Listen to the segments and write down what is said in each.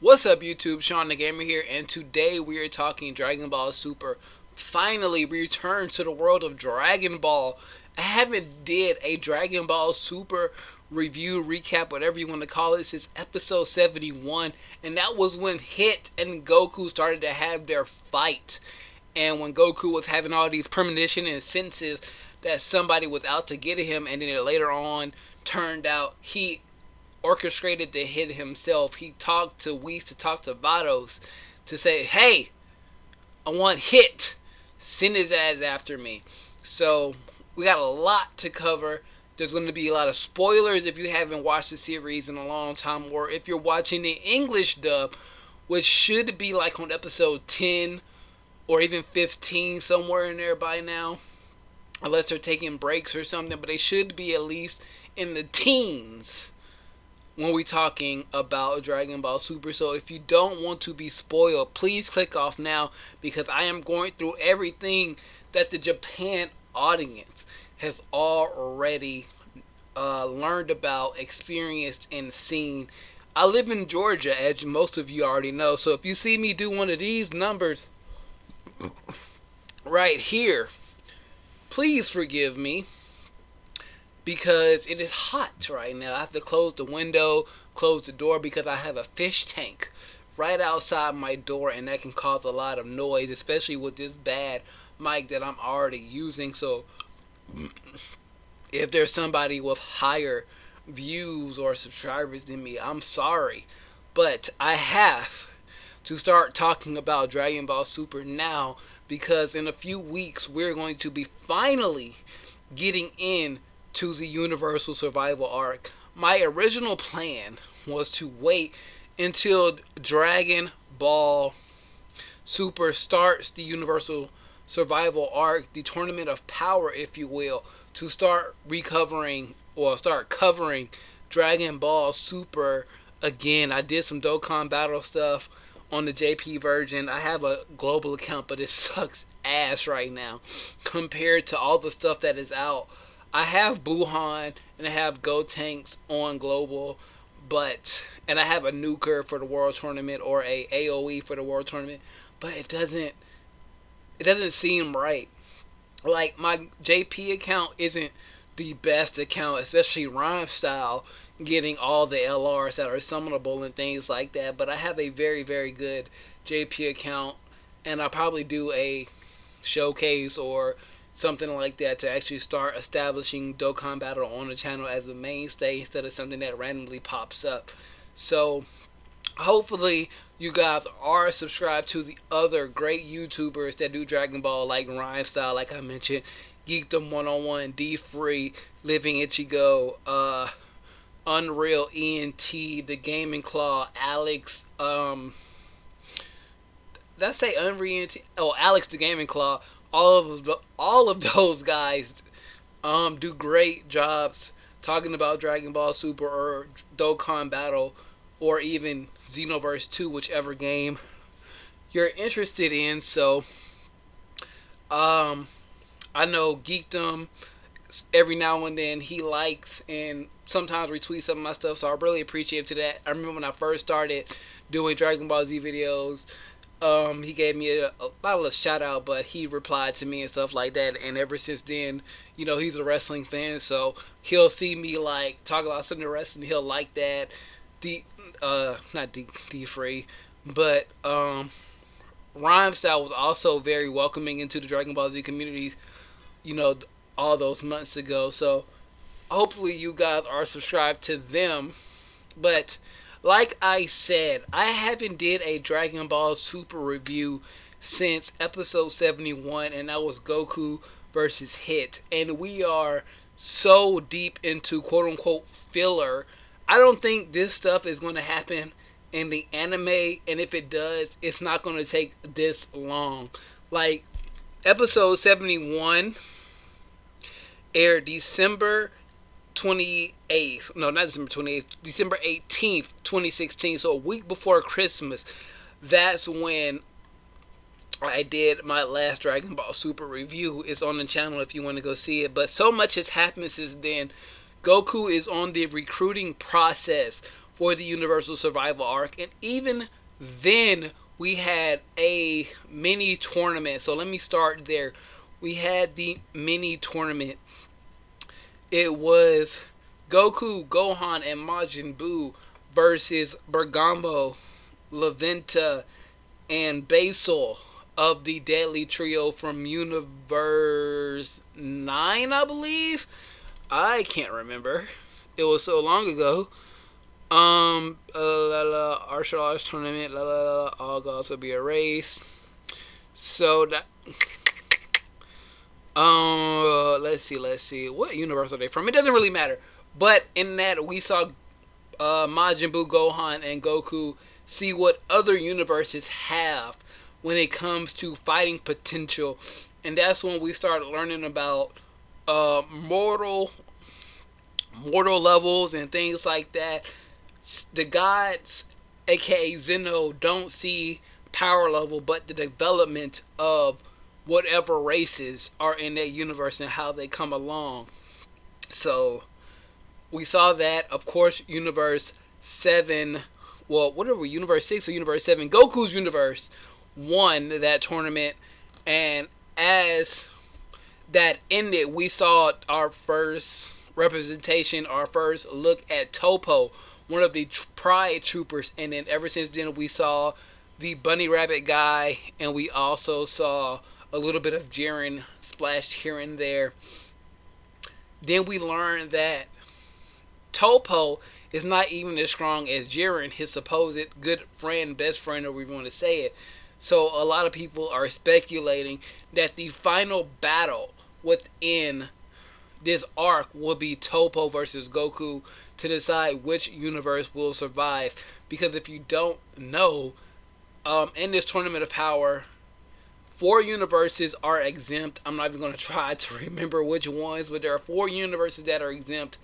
What's up YouTube, Shawn DaGamer here, and today we are talking Dragon Ball Super. Finally, we return to the world of Dragon Ball. I haven't did a Dragon Ball Super review, recap, whatever you want to call it, since episode 71, and that was when Hit and Goku started to have their fight. And when Goku was having all these premonitions and senses that somebody was out to get him, and then it later on turned out he orchestrated the hit himself. He talked to Whis, to talk to Vados, to say, hey, I want Hit. Send his ass after me. So, we got a lot to cover. There's going to be a lot of spoilers if you haven't watched the series in a long time, or if you're watching the English dub, which should be like on episode 10 or even 15, somewhere in there by now. Unless they're taking breaks or something, but they should be at least in the teens when we're talking about Dragon Ball Super. So if you don't want to be spoiled, please click off now, because I am going through everything that the Japan audience has already learned about, experienced, and seen. I live in Georgia, as most of you already know, so if you see me do one of these numbers right here, please forgive me, because it is hot right now. I have to close the window, close the door, because I have a fish tank right outside my door, and that can cause a lot of noise, especially with this bad mic that I'm already using. So if there's somebody with higher views or subscribers than me, I'm sorry, but I have to start talking about Dragon Ball Super now, because in a few weeks we're going to be finally getting in to the Universal Survival arc. My original plan was to wait until Dragon Ball Super starts the Universal Survival arc, the Tournament of Power, if you will, to start recovering or start covering Dragon Ball Super again. I did some Dokkan Battle stuff on the JP version. I have a global account, but it sucks ass right now compared to all the stuff that is out. I have Buhan and I have Gotenks on global, and I have a nuker for the World Tournament or a AOE for the World Tournament, but it doesn't seem right. Like, my JP account isn't the best account, especially RhymeStyle, getting all the LRs that are summonable and things like that, but I have a very, very good JP account, and I'll probably do a showcase or something like that to actually start establishing Dokkan Battle on the channel as a mainstay instead of something that randomly pops up. So hopefully you guys are subscribed to the other great YouTubers that do Dragon Ball, like RhymeStyle, like I mentioned, Geekdom 101, D-Free, Living Ichigo, Unreal ENT, The Gaming Claw, Alex, did I say Unreal ENT? Oh, Alex the Gaming Claw. All of those guys do great jobs talking about Dragon Ball Super or Dokkan Battle or even Xenoverse 2, whichever game you're interested in. So I know Geekdom, every now and then he likes and sometimes retweets some of my stuff, so I really appreciate to that. I remember when I first started doing Dragon Ball Z videos, he gave me not a shout out, but he replied to me and stuff like that, and ever since then, you know, he's a wrestling fan, so he'll see me like talk about something wrestling, he'll like that. Not D-Free, but RhymeStyle was also very welcoming into the Dragon Ball Z community, you know, all those months ago. So hopefully you guys are subscribed to them. But like I said, I haven't did a Dragon Ball Super review since episode 71, and that was Goku versus Hit. And we are so deep into quote-unquote filler. I don't think this stuff is going to happen in the anime, and if it does, it's not going to take this long. Like, episode 71 aired December 28th. No, not December 28th. December 18th, 2016. So a week before Christmas. That's when I did my last Dragon Ball Super review. It's on the channel if you want to go see it. But so much has happened since then. Goku is on the recruiting process for the Universal Survival Arc. And even then, we had a mini tournament. So let me start there. We had the mini tournament. It was Goku, Gohan, and Majin Buu versus Bergamo, Laventa, and Basil of the Deadly Trio from Universe 9, I believe. I can't remember. It was so long ago. Martial arts tournament, all gods will be erased. So that, let's see. What universe are they from? It doesn't really matter. But in that, we saw Majin Buu, Gohan, and Goku see what other universes have when it comes to fighting potential. And that's when we started learning about mortal levels and things like that. The gods, aka Zeno, don't see power level, but the development of whatever races are in that universe and how they come along. So we saw that, of course, Universe 7, well, whatever, Universe 6 or Universe 7, Goku's universe won that tournament. And as that ended, we saw our first representation, our first look at Topo, one of the Pride Troopers. And then ever since then, we saw the Bunny Rabbit guy, and we also saw a little bit of Jiren splashed here and there. Then we learned that Topo is not even as strong as Jiren, his supposed good friend, best friend, or we want to say it. So a lot of people are speculating that the final battle within this arc will be Topo versus Goku to decide which universe will survive. Because if you don't know, in this Tournament of Power, 4 universes are exempt. I'm not even going to try to remember which ones, but there are 4 universes that are exempt,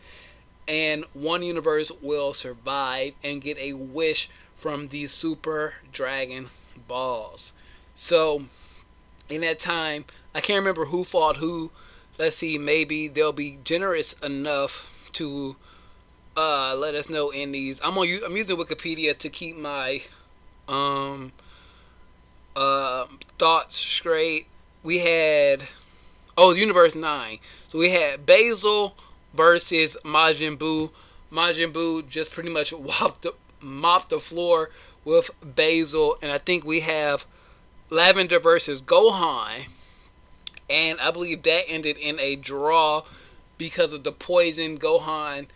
and 1 universe will survive and get a wish from the Super Dragon Balls. So in that time, I can't remember who fought who. Let's see, maybe they'll be generous enough to let us know in these. I'm using Wikipedia to keep my thoughts straight. We had Universe 9. So we had Basil versus Majin Buu. Majin Buu just pretty much mopped the floor with Basil. And I think we have Lavender versus Gohan. And I believe that ended in a draw because of the poison. Gohan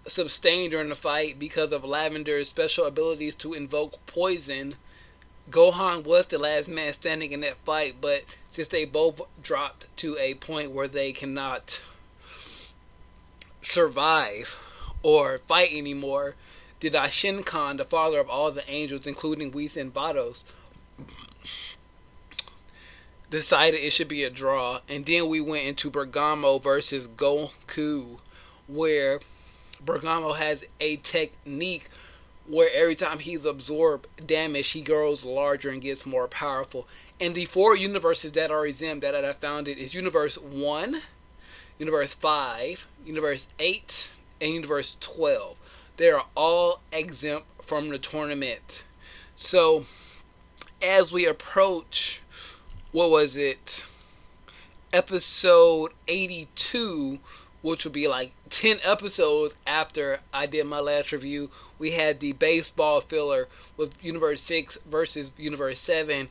sustained during the fight because of Lavender's special abilities to invoke poison. Gohan was the last man standing in that fight, but since they both dropped to a point where they cannot survive or fight anymore, the Daishinkan, the father of all the angels, including Whis and Vados, decided it should be a draw. And then we went into Bergamo versus Goku, where Bergamo has a technique where every time he's absorbed damage, he grows larger and gets more powerful. And the 4 universes that are exempt that I found it is Universe 1, Universe 5, Universe 8, and Universe 12. They are all exempt from the tournament. So as we approach, episode 82, which would be like 10 episodes after I did my last review, we had the baseball filler with Universe 6 versus Universe 7,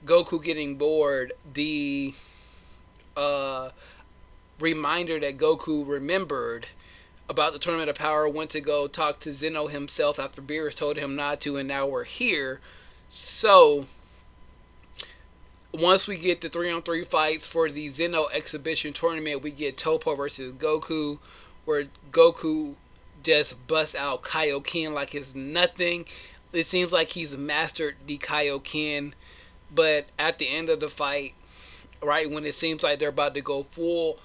Goku getting bored, the reminder that Goku remembered about the Tournament of Power, went to go talk to Zeno himself after Beerus told him not to, and now we're here. So once we get the 3-on-3 fights for the Zeno Exhibition Tournament, we get Topo versus Goku, where Goku just busts out Kaioken like it's nothing. It seems like he's mastered the Kaioken, but at the end of the fight, right when it seems like they're about to go full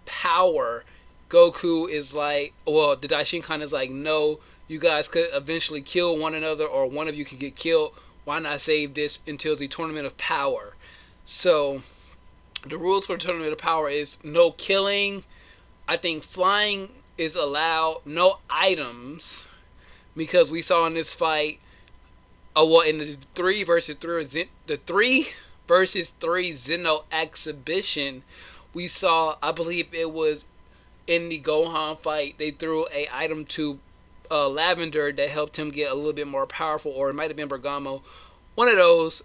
power, Goku is like, well, the Daishinkan is like, no, you guys could eventually kill one another, or one of you could get killed. Why not save this until the Tournament of Power? So the rules for the Tournament of Power is no killing. I think flying is allowed. No items. because we saw in this fight, in the 3 versus 3 Zeno exhibition, we saw, I believe it was in the Gohan fight, they threw a item to Lavender that helped him get a little bit more powerful, or it might have been Bergamo, one of those,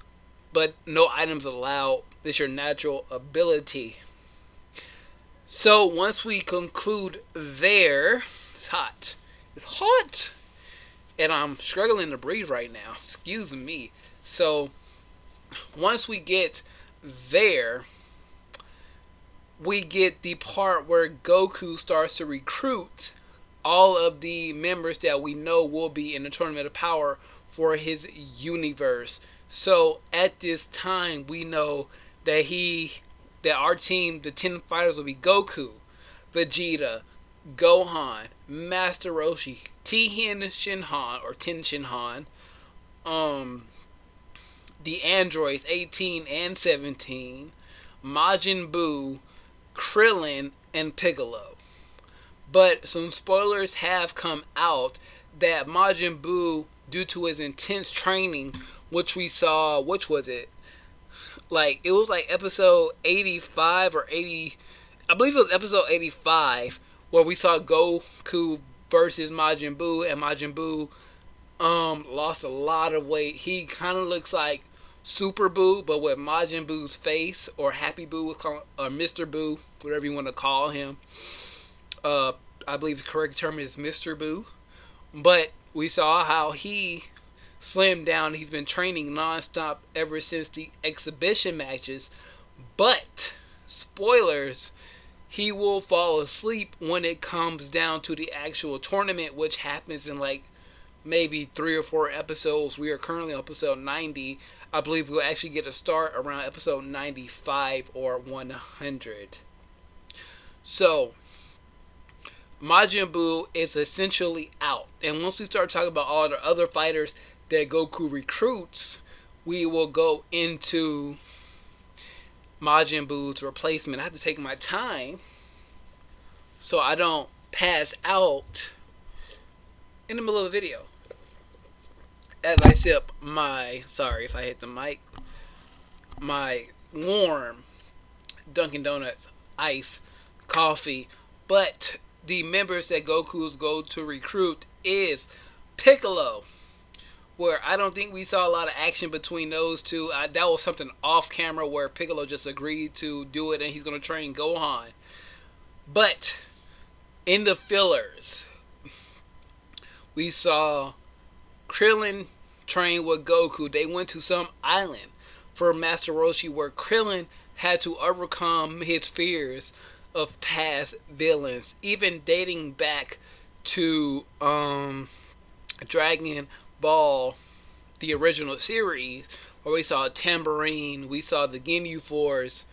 but no items allowed. It's your natural ability. So once we conclude there, it's hot. It's hot! And I'm struggling to breathe right now. Excuse me. So once we get there, we get the part where Goku starts to recruit all of the members that we know will be in the Tournament of Power for his universe. So at this time, we know that our team, the 10 fighters, will be Goku, Vegeta, Gohan, Master Roshi, Ten Shinhan, the androids 18 and 17, Majin Buu, Krillin, and Piccolo. But some spoilers have come out that Majin Buu, due to his intense training, which we saw, which was it? It was like episode 85 or 80, I believe it was episode 85, where we saw Goku versus Majin Buu, and Majin Buu lost a lot of weight. He kind of looks like Super Buu, but with Majin Buu's face, or Happy Buu, or Mr. Buu, whatever you want to call him. I believe the correct term is Mr. Buu. But we saw how he slimmed down. He's been training non-stop ever since the exhibition matches. But, spoilers, he will fall asleep when it comes down to the actual tournament, which happens in maybe 3 or 4 episodes. We are currently on episode 90. I believe we'll actually get a start around episode 95 or 100. So, Majin Buu is essentially out. And once we start talking about all the other fighters that Goku recruits, we will go into Majin Buu's replacement. I have to take my time so I don't pass out in the middle of the video as I sip sorry if I hit the mic, my warm Dunkin' Donuts ice coffee. But the members that Goku's go to recruit is Piccolo, where I don't think we saw a lot of action between those two. That was something off camera where Piccolo just agreed to do it and he's going to train Gohan. But in the fillers, we saw Krillin train with Goku. They went to some island for Master Roshi where Krillin had to overcome his fears of past villains, even dating back to Dragon Ball, the original series, where we saw Tambourine, we saw the Ginyu Force,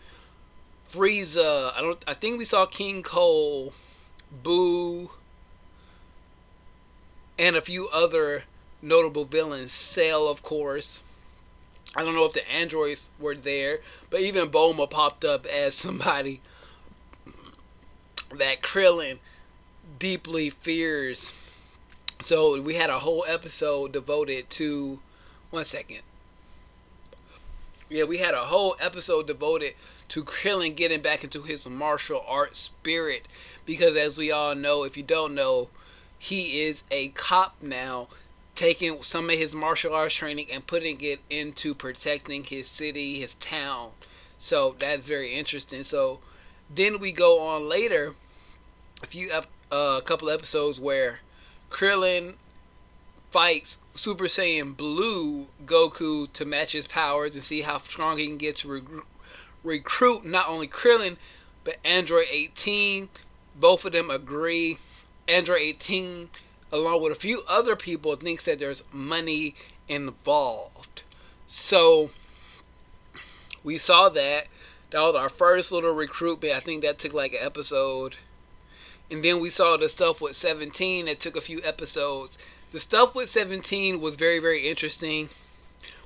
Frieza, I think we saw King Cole, Boo, and a few other notable villains. Cell, of course. I don't know if the androids were there, but even Bulma popped up as somebody that Krillin deeply fears. So we had a whole episode devoted to... One second. Yeah, we had a whole episode devoted to Krillin getting back into his martial arts spirit. Because as we all know, if you don't know, he is a cop now, taking some of his martial arts training and putting it into protecting his city, his town. So that's very interesting. So then we go on later, a couple episodes where Krillin fights Super Saiyan Blue Goku to match his powers and see how strong he can get to recruit not only Krillin but Android 18. Both of them agree. Android 18, along with a few other people, thinks that there's money involved. So we saw that. That was our first little recruitment. I think that took like an episode. And then we saw the stuff with 17 that took a few episodes. The stuff with 17 was very, very interesting.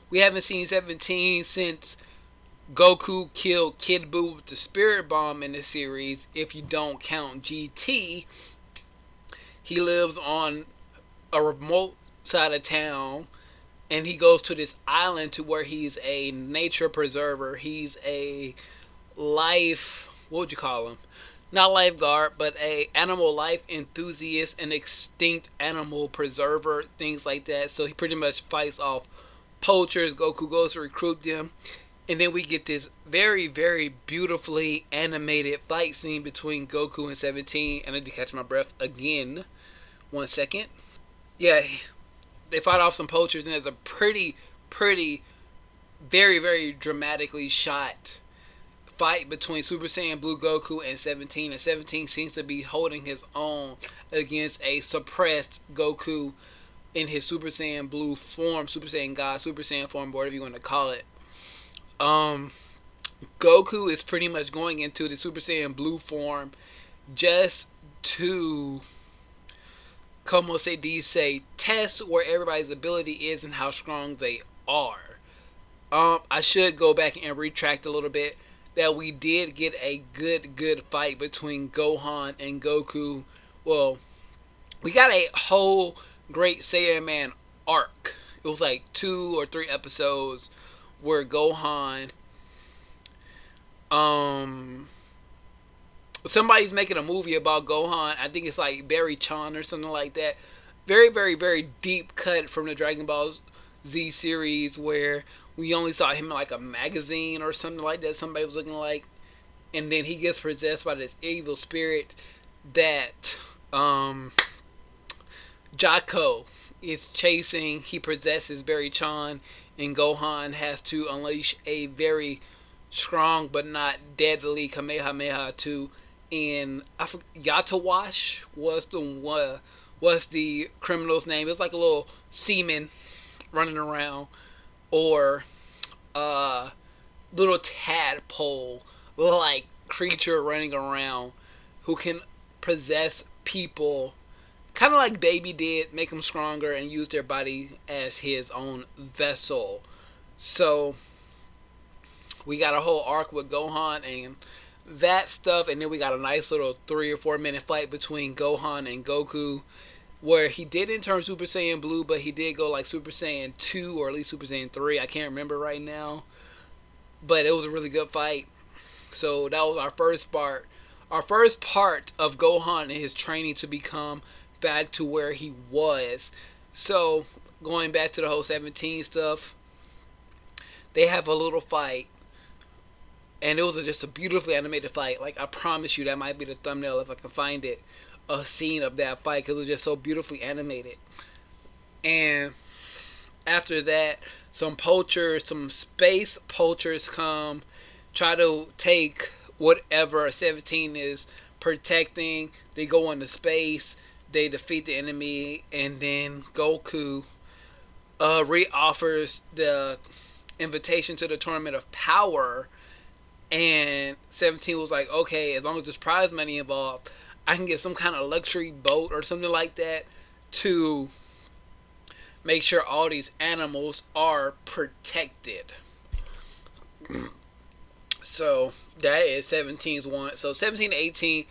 We haven't seen 17 since Goku killed Kid Buu with the Spirit Bomb in the series. If you don't count GT, he lives on a remote side of town, and he goes to this island to where he's a nature preserver. He's a life, what would you call him? Not lifeguard, but a animal life enthusiast, an extinct animal preserver, things like that. So he pretty much fights off poachers. Goku goes to recruit them. And then we get this very, very beautifully animated fight scene between Goku and 17. And I need to catch my breath again. 1 second. Yeah, they fight off some poachers, and there's a pretty, very, very dramatically shot fight between Super Saiyan Blue Goku and 17. And 17 seems to be holding his own against a suppressed Goku in his Super Saiyan Blue form, Super Saiyan God, Super Saiyan form, whatever you want to call it. Goku is pretty much going into the Super Saiyan Blue form just to, como se dice, test where everybody's ability is and how strong they are. I should go back and retract a little bit that we did get a good fight between Gohan and Goku. Well, we got a whole Great Saiyan Man arc. It was like 2 or 3 episodes where Gohan, somebody's making a movie about Gohan. I think it's like Barry Chan or something like that. Very, very, very deep cut from the Dragon Ball Z series where we only saw him in like a magazine or something like that. Somebody was looking like, and then he gets possessed by this evil spirit that Jaco is chasing. He possesses Barry Chan, and Gohan has to unleash a very strong but not deadly Kamehameha to, and Yatawash was the criminal's name. It's like a little seaman running around, or little tadpole like creature running around who can possess people, kind of like Baby did, make them stronger and use their body as his own vessel. So we got a whole arc with Gohan and that stuff, and then we got a nice little 3 or 4 minute fight between Gohan and Goku, where he didn't turn Super Saiyan Blue, but he did go like Super Saiyan 2 or at least Super Saiyan 3. I can't remember right now, but it was a really good fight. So that was our first part. Our first part of Gohan and his training to become back to where he was. So going back to the whole 17 stuff, they have a little fight, and it was just a beautifully animated fight. Like, I promise you, that might be the thumbnail if I can find it, a scene of that fight, because it was just so beautifully animated. And after that, some space poachers come, try to take whatever 17 is protecting. They go into space, they defeat the enemy, and then Goku re-offers the invitation to the Tournament of Power, and 17 was like, okay, as long as there's prize money involved, I can get some kind of luxury boat or something like that to make sure all these animals are protected. So that is 17's one. So 17 to 18,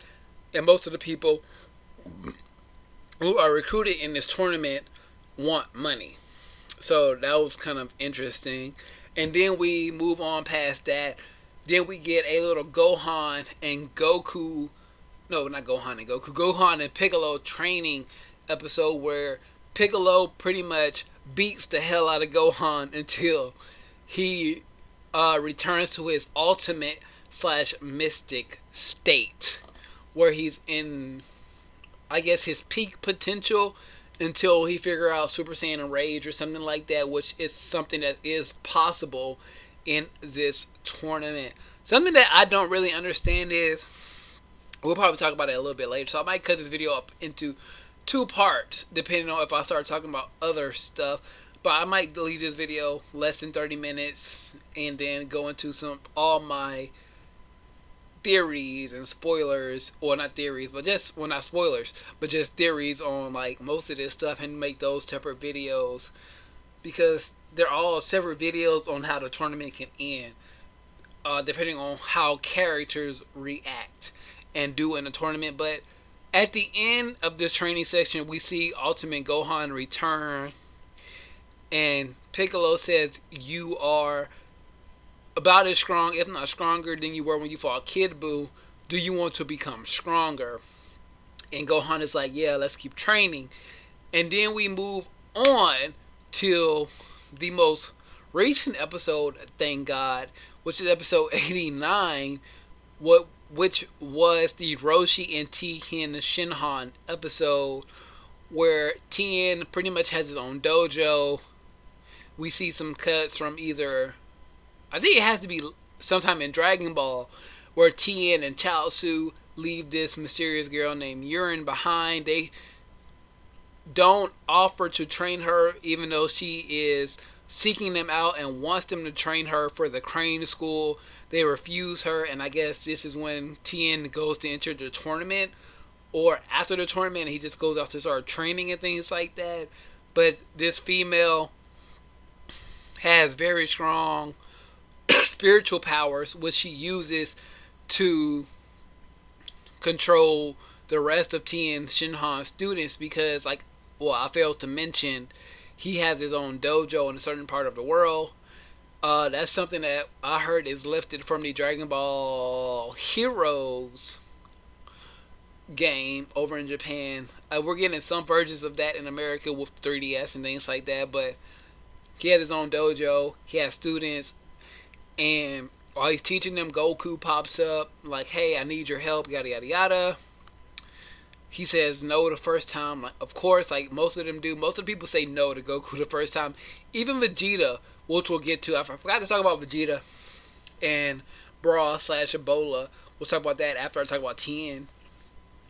and most of the people who are recruited in this tournament want money. So that was kind of interesting. And then we move on past that. Then we get a little Gohan and Goku. No, not Gohan and Goku. Gohan and Piccolo training episode where Piccolo pretty much beats the hell out of Gohan until he returns to his ultimate / mystic state, where he's in, I guess, his peak potential until he figure out Super Saiyan Rage or something like that, which is something that is possible in this tournament. Something that I don't really understand is, we'll probably talk about it a little bit later, so I might cut this video up into 2 parts, depending on if I start talking about other stuff. But I might leave this video less than 30 minutes and then go into all my theories and spoilers, or not theories, but just, well, not spoilers, but just theories on like most of this stuff, and make those separate videos, because they're all separate videos on how the tournament can end, depending on how characters react and do in the tournament. But at the end of this training section, we see Ultimate Gohan return And Piccolo says, you are about as strong, if not stronger, than you were when you fought Kid Buu. Do you want to become stronger? And Gohan is like, yeah, let's keep training. And then we move on to the most recent episode, thank God, which is episode 89, which was the Roshi and Tien Shinhan episode, where Tien pretty much has his own dojo. We see some cuts from either, I think it has to be sometime in Dragon Ball, where Tien and Chaozu leave this mysterious girl named Yurin behind. They don't offer to train her, even though she is seeking them out and wants them to train her for the Crane School. They refuse her, and I guess this is when Tien goes to enter the tournament, or after the tournament, he just goes out to start training and things like that. But this female has very strong spiritual powers, which she uses to control the rest of Tien Shinhan's students, because, like, well, I failed to mention, he has his own dojo in a certain part of the world. That's something that I heard is lifted from the Dragon Ball Heroes game over in Japan. We're getting some versions of that in America with 3DS and things like that, but he has his own dojo, he has students, and while he's teaching them, Goku pops up, like, hey, I need your help, yada yada yada. He says no the first time, like, of course, like most of them do. Most of the people say no to Goku the first time. Even Vegeta, which we'll get to. I forgot to talk about Vegeta and Bra / Ebola. We'll talk about that after I talk about Tien.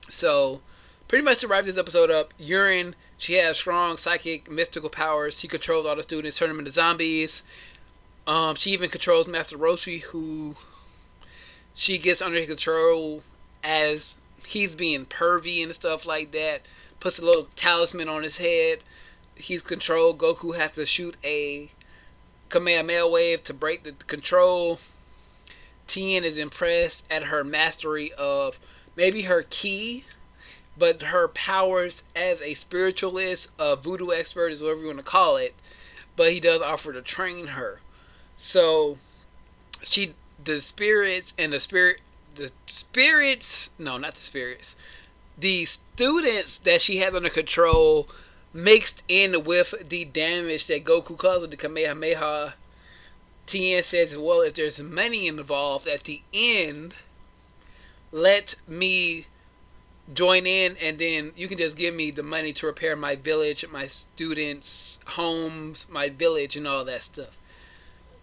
So, pretty much to wrap this episode up, Yurin, she has strong psychic mystical powers. She controls all the students, turn them into zombies. She even controls Master Roshi, who she gets under his control as he's being pervy and stuff like that. Puts a little talisman on his head. He's controlled. Goku has to shoot a Kamehameha wave to break the control. Tien is impressed at her mastery of maybe her ki, but her powers as a spiritualist, a voodoo expert, is whatever you want to call it. But he does offer to train her. So the students that she has under control, mixed in with the damage that Goku caused with the Kamehameha, Tien says, well, if there's money involved at the end, let me join in, and then you can just give me the money to repair my village, my students' homes, my village, and all that stuff.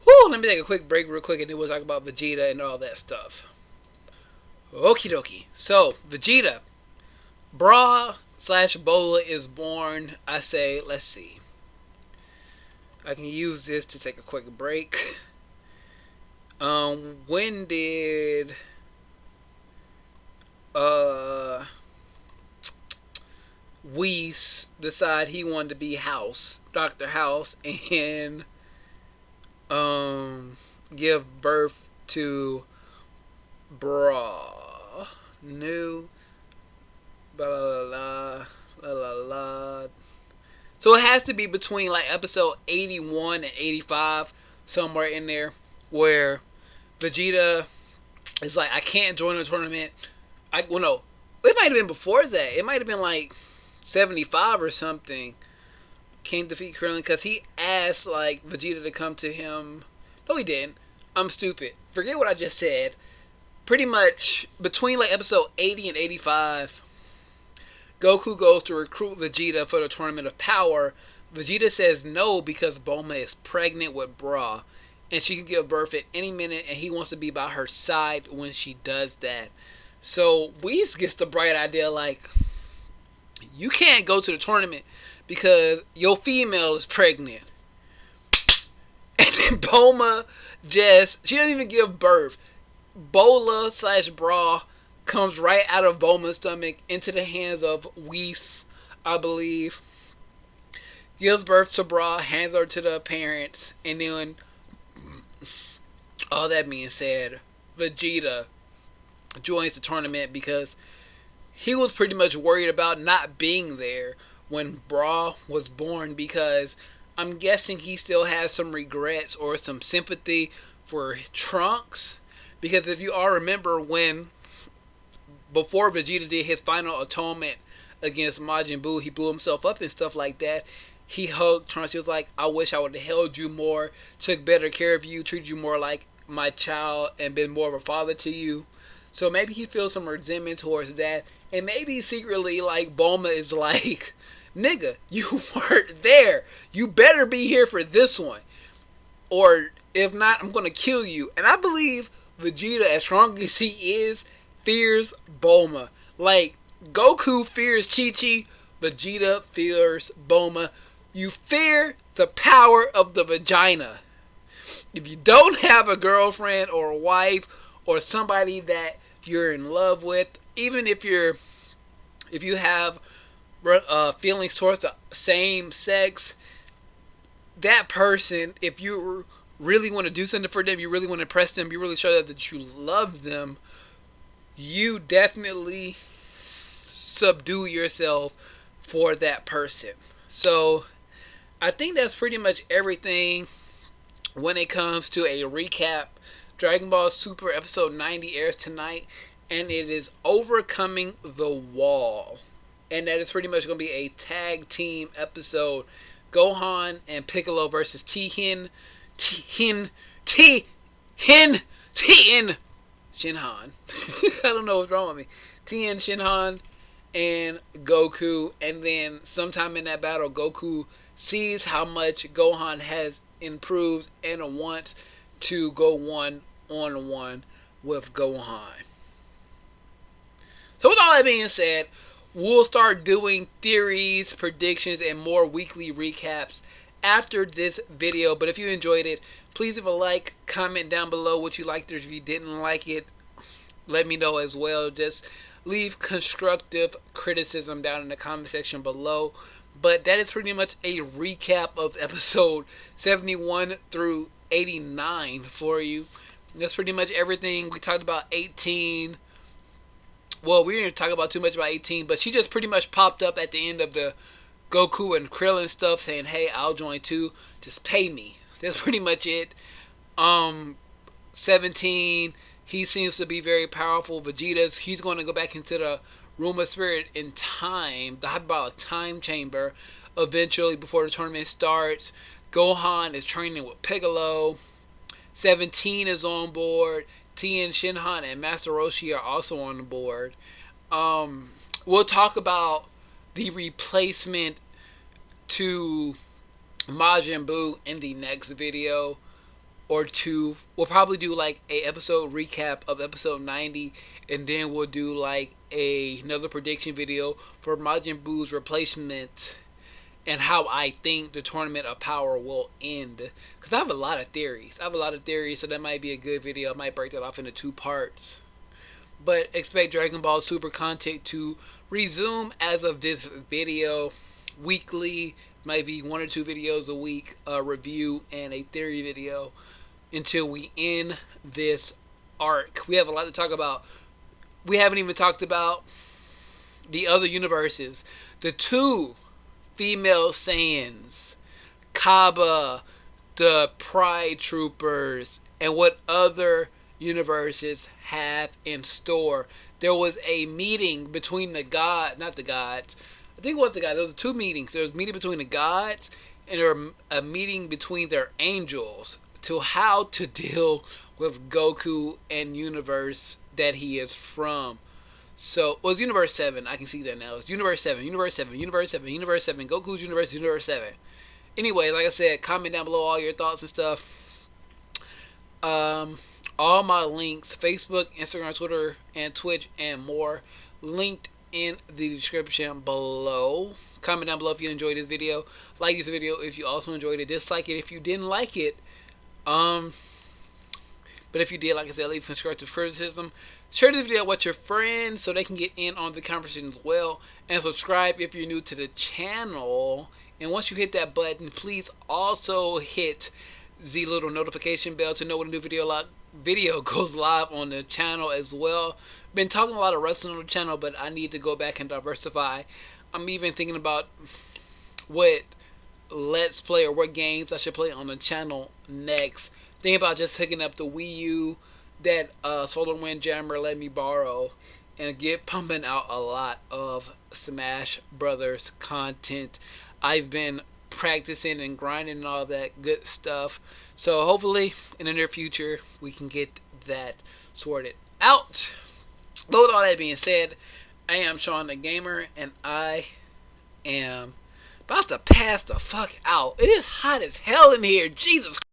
Whew, let me take a quick break real quick, and then we'll talk about Vegeta and all that stuff. Okie dokie. So, Vegeta. Bra / Ebola is born. I say, let's see. I can use this to take a quick break. When did Whis decide he wanted to be Dr. House, and give birth to Bra? New. Blah, blah, blah, blah, blah. So it has to be between like episode 81 and 85, somewhere in there, where Vegeta is like, I can't join the tournament. Well, no, it might have been before that. It might have been like 75 or something. Can't defeat Krillin, because he asked like Vegeta to come to him. No, he didn't. I'm stupid. Forget what I just said. Pretty much between like episode 80 and 85, Goku goes to recruit Vegeta for the Tournament of Power. Vegeta says no because Bulma is pregnant with Bra, and she can give birth at any minute, and he wants to be by her side when she does that. So Whis gets the bright idea, like, you can't go to the tournament because your female is pregnant. And then Bulma she doesn't even give birth. Bola / Bra comes right out of Bulma's stomach into the hands of Whis, I believe. Gives birth to Bra, hands her to the parents, and then, all that being said, Vegeta joins the tournament because he was pretty much worried about not being there when Bra was born, because I'm guessing he still has some regrets or some sympathy for Trunks. Because if you all remember when, before Vegeta did his final atonement against Majin Buu, he blew himself up and stuff like that. He hugged Trunks. He was like, I wish I would have held you more, took better care of you, treated you more like my child, and been more of a father to you. So maybe he feels some resentment towards that. And maybe secretly, like, Bulma is like, nigga, you weren't there. You better be here for this one. Or if not, I'm going to kill you. And I believe Vegeta, as strong as he is, fears Bulma. Like, Goku fears Chi-Chi, Vegeta fears Bulma. You fear the power of the vagina. If you don't have a girlfriend or a wife or somebody that you're in love with, even if you have feelings towards the same sex, that person, if you really want to do something for them, you really want to impress them, you really show that you love them, you definitely subdue yourself for that person. So I think that's pretty much everything when it comes to a recap. Dragon Ball Super episode 90 airs tonight, and it is Overcoming the Wall. And that is pretty much going to be a tag team episode. Gohan and Piccolo versus Tien Shinhan. I don't know what's wrong with me. Tien Shinhan and Goku. And then sometime in that battle, Goku sees how much Gohan has improved and wants to go one-on-one with Gohan. So with all that being said, we'll start doing theories, predictions, and more weekly recaps after this video. But if you enjoyed it, please leave a like, comment down below what you liked, or if you didn't like it, let me know as well. Just leave constructive criticism down in the comment section below. But that is pretty much a recap of episode 71 through 89 for you. That's pretty much everything. We talked about 18. Well, we didn't talk about too much about 18, but she just pretty much popped up at the end of the Goku and Krillin stuff saying, hey, I'll join too. Just pay me. That's pretty much it. 17, he seems to be very powerful. He's going to go back into the Room of Spirit in time, the hyperbolic time chamber, eventually before the tournament starts. Gohan is training with Piccolo. 17 is on board. Tien Shinhan and Master Roshi are also on the board. We'll talk about the replacement to Majin Buu in the next video or two. We'll probably do like a episode recap of episode 90, and then we'll do like another prediction video for Majin Buu's replacement and how I think the Tournament of Power will end. Because I have a lot of theories. So that might be a good video. I might break that off into 2 parts. But expect Dragon Ball Super content to resume as of this video. Weekly, might be 1 or 2 videos a week, a review and a theory video until we end this arc. We have a lot to talk about. We haven't even talked about the other universes. The 2 female Saiyans, Kaba, the Pride Troopers, and what other universes have in store. There was a meeting between the gods, not the gods, I think it was the gods. There was 2 meetings. There was a meeting between the gods and there was a meeting between their angels to how to deal with Goku and universe that he is from. So, it was Universe 7. I can see that now. It's Universe 7, Universe 7, Universe 7, Universe 7. Goku's Universe is Universe 7. Anyway, like I said, comment down below all your thoughts and stuff. All my links, Facebook, Instagram, Twitter, and Twitch, and more, linked in the description below. Comment down below if you enjoyed this video. Like this video if you also enjoyed it. Dislike it if you didn't like it. But if you did, like I said, leave constructive criticism. Share this video with your friends so they can get in on the conversation as well. And subscribe if you're new to the channel. And once you hit that button, please also hit the little notification bell to know when a new video goes live on the channel as well. Been talking a lot of wrestling on the channel, but I need to go back and diversify. I'm even thinking about what Let's Play, or what games I should play on the channel next. Think about just hooking up the Wii U that SolarWind Jammer let me borrow and get pumping out a lot of Smash Brothers content. I've been practicing and grinding and all that good stuff. So hopefully in the near future we can get that sorted out. But with all that being said, I am Shawn DaGamer, and I am about to pass the fuck out. It is hot as hell in here. Jesus Christ.